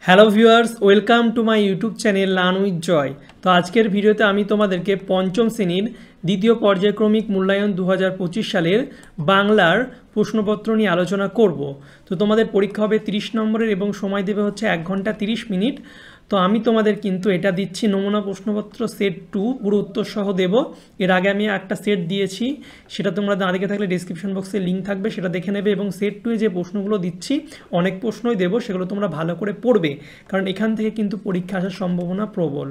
Hello viewers, welcome to my YouTube channel learn with Joy. তো আজকের ভিডিওতে আমি তোমাদেরকে পঞ্চম শ্রেণীর দ্বিতীয় পর্যায়ক্রমিক মূল্যায়ন 2025 সালের বাংলার প্রশ্নপত্র নিয়ে আলোচনা করব। তো তোমাদের পরীক্ষা হবে 30 নম্বরের এবং সময় দেবে হচ্ছে 1 ঘন্টা 30 মিনিট। তো আমি তোমাদের কিন্তু এটা দিচ্ছি নমুনা প্রশ্নপত্র সেট 2 পুরো উত্তর সহ দেব। এর আগে আমি একটা সেট দিয়েছি, সেটা তোমরা না দেখে থাকলে ডেসক্রিপশন বক্সে লিঙ্ক থাকবে, সেটা দেখে নেবে। এবং সেট 2 এ যে প্রশ্নগুলো দিচ্ছি অনেক প্রশ্নই দেবো, সেগুলো তোমরা ভালো করে পড়বে, কারণ এখান থেকে কিন্তু পরীক্ষা আসার সম্ভাবনা প্রবল।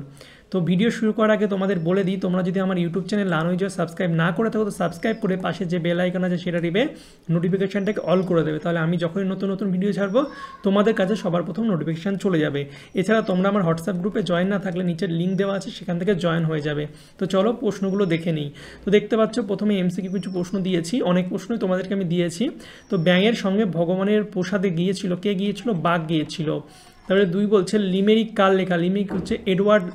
তো ভিডিও শুরু করার আগে তোমাদের বলে দিই, তোমরা যদি আমার YouTube channel learn with Joy subscribe না করে থাকো তো সাবস্ক্রাইব করে পাশে যে বেল আইকন আছে সেটা দিবে, নোটিফিকেশানটাকে অল করে দেবে, তাহলে আমি যখনই নতুন নতুন ভিডিও ছাড়বো তোমাদের কাছে সবার প্রথম নোটিফিকেশান চলে যাবে। এছাড়া তোমরা আমার হোয়াটসঅ্যাপ গ্রুপে জয়েন না থাকলে নিচের লিঙ্ক দেওয়া আছে, সেখান থেকে জয়েন হয়ে যাবে। তো চলো প্রশ্নগুলো দেখে নিই। তো দেখতে পাচ্ছ প্রথমে এমসিকিউ কিছু প্রশ্ন দিয়েছি, অনেক প্রশ্নই তোমাদেরকে আমি দিয়েছি। তো ব্যাঙের সঙ্গে ভগবানের প্রসাদে গিয়েছিল, কে গিয়েছিল? বাঘ গিয়েছিল। তারপরে 2 বলছে লিমেরিক কার লেখা? লিমেরিক হচ্ছে এডওয়ার্ড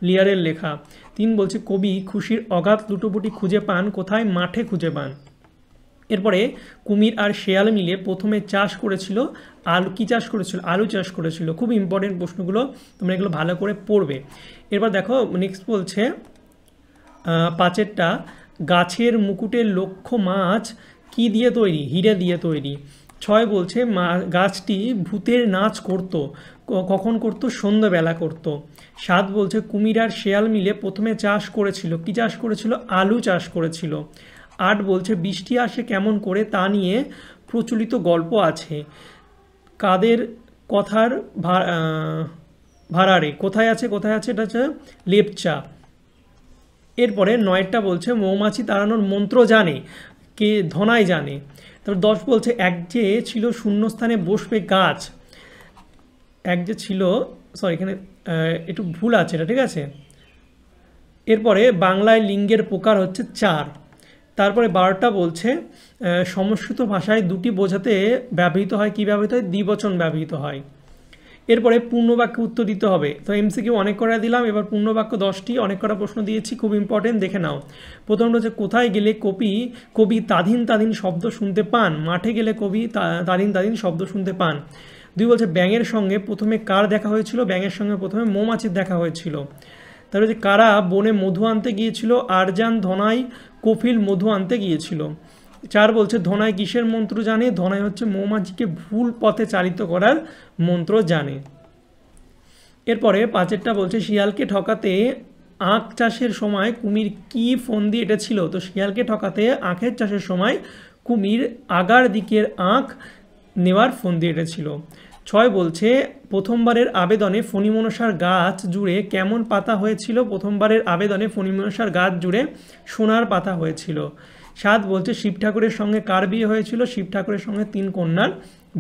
লিয়ারের লেখা। 3 বলছে কবি খুশির অগাধ লুটোপুটি খুঁজে পান কোথায়? মাঠে খুঁজে পান। এরপরে কুমির আর শেয়াল মিলে প্রথমে চাষ করেছিল আলু। কি চাষ করেছিল? আলু চাষ করেছিল। খুব ইম্পর্টেন্ট প্রশ্নগুলো, তোমরা এগুলো ভালো করে পড়বে। এরপর দেখো নেক্সট বলছে 5এরটা, গাছের মুকুটের লক্ষ্য মাছ কি দিয়ে তৈরি? হীরে দিয়ে তৈরি। 6 বলছে গাছটি ভূতের নাচ করত, কখন করত? সন্ধ্যাবেলা করত। 7 বলছে কুমির আর শেয়াল মিলে প্রথমে চাষ করেছিল। কি চাষ করেছিল? আলু চাষ করেছিল। 8 বলছে বৃষ্টি আসে কেমন করে? তা নিয়ে প্রচলিত গল্প আছে। কাদের কথার ভাড়ারে? কোথায় আছে? কোথায় আছে? এটা হচ্ছে লেপচা। এরপরে 9টা বলছে মৌমাছি তাড়ানোর মন্ত্র জানে কে? ধনাই জানে। তারপর 10 বলছে এক যে ছিল শূন্যস্থানে বসবে গাছ। এক যে ছিল, সরি এখানে একটু ভুল আছে এটা, ঠিক আছে। এরপরে বাংলায় লিঙ্গের প্রকার হচ্ছে 4। তারপরে 12টা বলছে সমস্কৃত ভাষায় দুটি বোঝাতে ব্যবহৃত হয়। কি ব্যবহৃত হয়? দ্বিবচন ব্যবহৃত হয়। এরপরে পূর্ণবাক্য উত্তর দিতে হবে। তো এমসিকিউ অনেক করা দিলাম, এবার পূর্ণবাক্য 10টি, অনেক করা প্রশ্ন দিয়েছি, খুব ইম্পর্টেন্ট, দেখে নাও। প্রথমটা হচ্ছে কোথায় গেলে কবি তাধিন তাধিন শব্দ শুনতে পান? মাঠে গেলে কবি তাধিন তাধিন শব্দ শুনতে পান। 2 বলছে ব্যাঙের সঙ্গে প্রথমে কার দেখা হয়েছিল? ব্যাঙের সঙ্গে প্রথমে মৌমাছির দেখা হয়েছিল। তারপরে যে কারা বনে মধু আনতে গিয়েছিল? আরজান, ধনাই, কফিল মধু আনতে গিয়েছিল। 4 বলছে ধনাই কিসের মন্ত্র জানে? ধনাই হচ্ছে মৌমাছিকে ভুল পথে চালিত করার মন্ত্র জানে। এরপরে 5এরটা বলছে শিয়ালকে ঠকাতে আখ চাষের সময় কুমির কি ফন্দি এঁটেছিল? তো শিয়ালকে ঠকাতে আখের চাষের সময় কুমির আগার দিকের আখ নেওয়ার ফন্দি এঁটেছিল। 6 বলছে প্রথমবারের আবেদনে ফণিমনসার গাছ জুড়ে কেমন পাতা হয়েছিল? প্রথমবারের আবেদনে ফণিমনসার গাছ জুড়ে সোনার পাতা হয়েছিল। 7 বলছে শিব ঠাকুরের সঙ্গে কার বিয়ে হয়েছিল? শিব ঠাকুরের সঙ্গে 3 কন্যার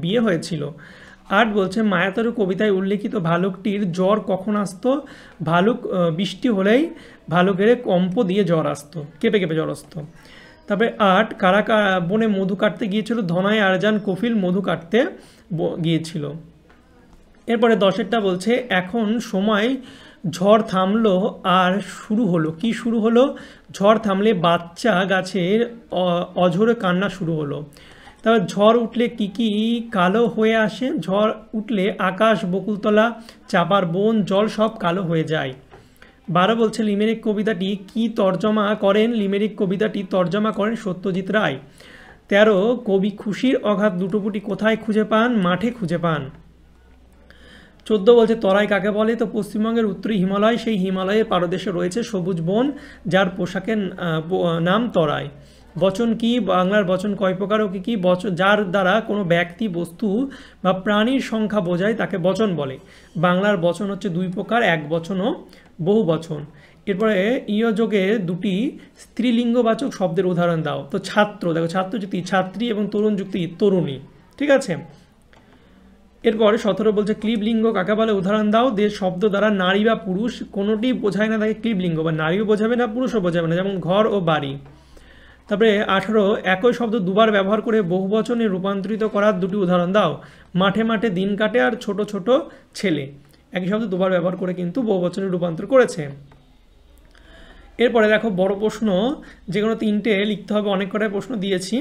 বিয়ে হয়েছিল। 8 বলছে মায়াতরু কবিতায় উল্লেখিত ভালুকটির জ্বর কখন আসতো? ভালুক বৃষ্টি হলেই ভালুকের কম্প দিয়ে জ্বর আসতো, কেঁপে কেঁপে জ্বর আসতো। তারপরে 8 কারা বনে মধু কাটতে গিয়েছিল? ধনাই, আরজান, কফিল মধু কাটতে গিয়েছিল। এরপরে 10এরটা বলছে এখন সময় ঝড় থামলো আর শুরু হলো। কি শুরু হলো? ঝড় থামলে বাচ্চা গাছের অঝোরে কান্না শুরু হলো। তারপর ঝড় উঠলে কি কি কালো হয়ে আসে? ঝড় উঠলে আকাশ, বকুলতলা, চাপার বন, জল সব কালো হয়ে যায়। 12 বলছে লিমেরিক কবিতাটি কি তর্জমা করেন? লিমেরিক কবিতাটি তর্জমা করেন সত্যজিৎ রায়। 13 কবি খুশির অগাধ লুটোপুটি কোথায় খুঁজে পান? মাঠে খুঁজে পান। 14 বলছে তরাই কাকে বলে? তো পশ্চিমবঙ্গের উত্তরে হিমালয়, সেই হিমালয়ের পাদদেশে রয়েছে সবুজ বন, যার পোশাকের নাম তরাই। বচন কি? বাংলার বচন কয় প্রকার ও কী কী? বচন যার দ্বারা কোনো ব্যক্তি, বস্তু বা প্রাণীর সংখ্যা বোঝায় তাকে বচন বলে। বাংলার বচন হচ্ছে 2 প্রকার, এক বচন ও বহু বচন। এরপরে ইয় যোগে 2টি স্ত্রীলিঙ্গবাচক শব্দের উদাহরণ দাও। তো ছাত্র, দেখো ছাত্র যুক্তি ছাত্রী এবং তরুণ যুক্তি তরুণী, ঠিক আছে। এরপরে 17 বলছে ক্লীবলিঙ্গ কাকে বলে? উদাহরণ দাও। যে শব্দ দ্বারা নারী বা পুরুষ কোনোটি বোঝায় না তাকে ক্লীবলিঙ্গ, বা নারীও বোঝাবে না পুরুষও বোঝাবে না, যেমন ঘর ও বাড়ি। তারপরে 18 একই শব্দ দুবার ব্যবহার করে বহুবচনে রূপান্তরিত করার 2টি উদাহরণ দাও। মাঠে মাঠে দিন কাটে আর ছোট ছোট ছেলে। একই শব্দ দুবার ব্যবহার করে কিন্তু বহুবচনে রূপান্তর করেছে। এরপরে দেখো বড় প্রশ্ন, যে কোনো 3টে লিখতে হবে, অনেক কটাই প্রশ্ন দিয়েছি।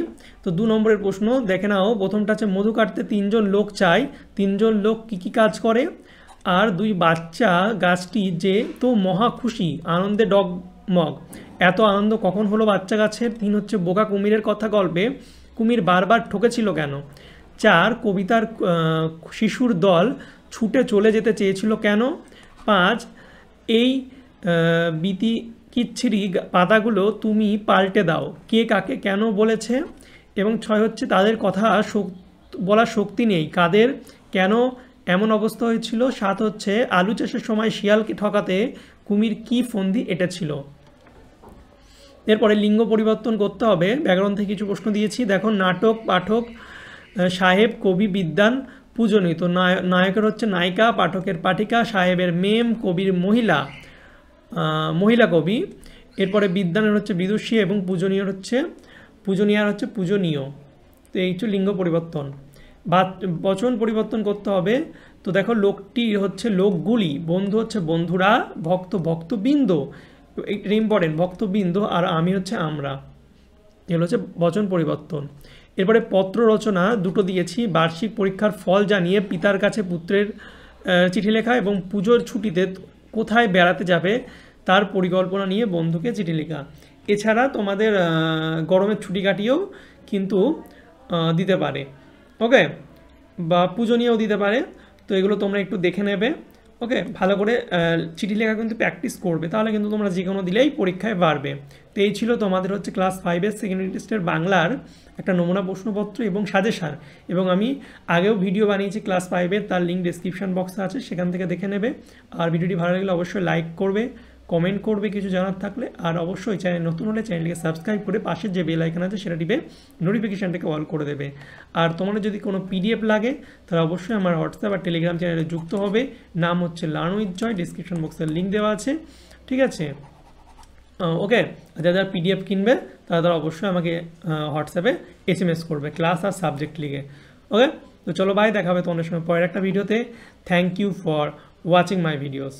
তো 2 নম্বরের প্রশ্ন দেখে নাও। প্রথমটা আছে মধু কাটতে 3জন লোক চাই, 3জন লোক কী কাজ করে? আর 2 বাচ্চা গাছটি যে তো মহা খুশি, আনন্দে ডগমগ, এত আনন্দ কখন হলো বাচ্চা গাছের? 3 হচ্ছে বোকা কুমিরের কথা গল্পে কুমির বারবার ঠকেছিল কেন? 4 কবিতার শিশুর দল ছুটে চলে যেতে চেয়েছিল কেন? 5 এই বিতিকিচ্ছিরি পাতাগুলো তুমি পাল্টে দাও, কে কাকে কেন বলেছে? এবং 6 হচ্ছে তাদের কথা বলার শক্তি নেই কাদের, কেন এমন অবস্থা হয়েছিল? 7 হচ্ছে আলু চাষের সময় শিয়ালকে ঠকাতে কুমির কি ফন্দি এঁটেছিল? এরপরে লিঙ্গ পরিবর্তন করতে হবে। ব্যাকরণ থেকে কিছু প্রশ্ন দিয়েছি, দেখো। নাটক পাঠক, সাহেব কবি, বিদ্বান পূজনীয়। তো নায়কের হচ্ছে নায়িকা, পাঠকের পাঠিকা, সাহেবের মেম, কবির মহিলা, মহিলা কবি। এরপরে বিদ্বানের হচ্ছে বিদুষী এবং পূজনীয় হচ্ছে পূজনীয়। তো এই হচ্ছে লিঙ্গ পরিবর্তন। বচন পরিবর্তন করতে হবে। তো দেখো, লোকটি হচ্ছে লোকগুলি, বন্ধু হচ্ছে বন্ধুরা, ভক্ত ভক্তবৃন্দ, এটা ইম্পর্টেন্ট, ভক্তবৃন্দ, আর আমি হচ্ছে আমরা। এগুলো হচ্ছে বচন পরিবর্তন। এরপরে পত্র রচনা 2টো দিয়েছি। বার্ষিক পরীক্ষার ফল জানিয়ে পিতার কাছে পুত্রের চিঠি লেখা, এবং পুজোর ছুটিতে কোথায় বেড়াতে যাবে তার পরিকল্পনা নিয়ে বন্ধুকে চিঠি লেখা। এছাড়া তোমাদের গরমের ছুটি কাটিয়েও কিন্তু দিতে পারে, ওকে, বা পুজো নিয়েও দিতে পারে। তো এগুলো তোমরা একটু দেখে নেবে, ওকে। ভালো করে চিঠি লেখা কিন্তু প্র্যাকটিস করবে, তাহলে কিন্তু তোমরা যে কোনো দিলেই পরীক্ষায় পারবে। তো এই ছিল তোমাদের হচ্ছে ক্লাস 5-এর সেকেন্ডারি টেস্টের বাংলার একটা নমুনা প্রশ্নপত্র এবং সাজেশান। এবং আমি আগেও ভিডিও বানিয়েছি ক্লাস 5-এর, তার লিঙ্ক ডেসক্রিপশন বক্সে আছে, সেখান থেকে দেখে নেবে। আর ভিডিওটি ভালো লাগলে অবশ্যই লাইক করবে, কমেন্ট করবে কিছু জানার থাকলে, আর অবশ্যই চ্যানেল নতুন হলে চ্যানেলটিকে সাবস্ক্রাইব করে পাশের যে বেল আইকন আছে সেটা টিপে নোটিফিকেশানটাকে অল করে দেবে। আর তোমাদের যদি কোনো পিডিএফ লাগে তাহলে অবশ্যই আমার হোয়াটসঅ্যাপ আর টেলিগ্রাম চ্যানেলে যুক্ত হবে, নাম হচ্ছে লার্ন উইথ জয়, ডিসক্রিপশন বক্সের লিঙ্ক দেওয়া আছে, ঠিক আছে, ওকে। যারা পিডিএফ কিনবে তারা অবশ্যই আমাকে হোয়াটসঅ্যাপে SMS করবে ক্লাস আর সাবজেক্ট লিখে, ওকে। তো চলো ভাই, দেখা হবে তোমাদের সঙ্গে পরের একটা ভিডিওতে। Thank you for watching my videos.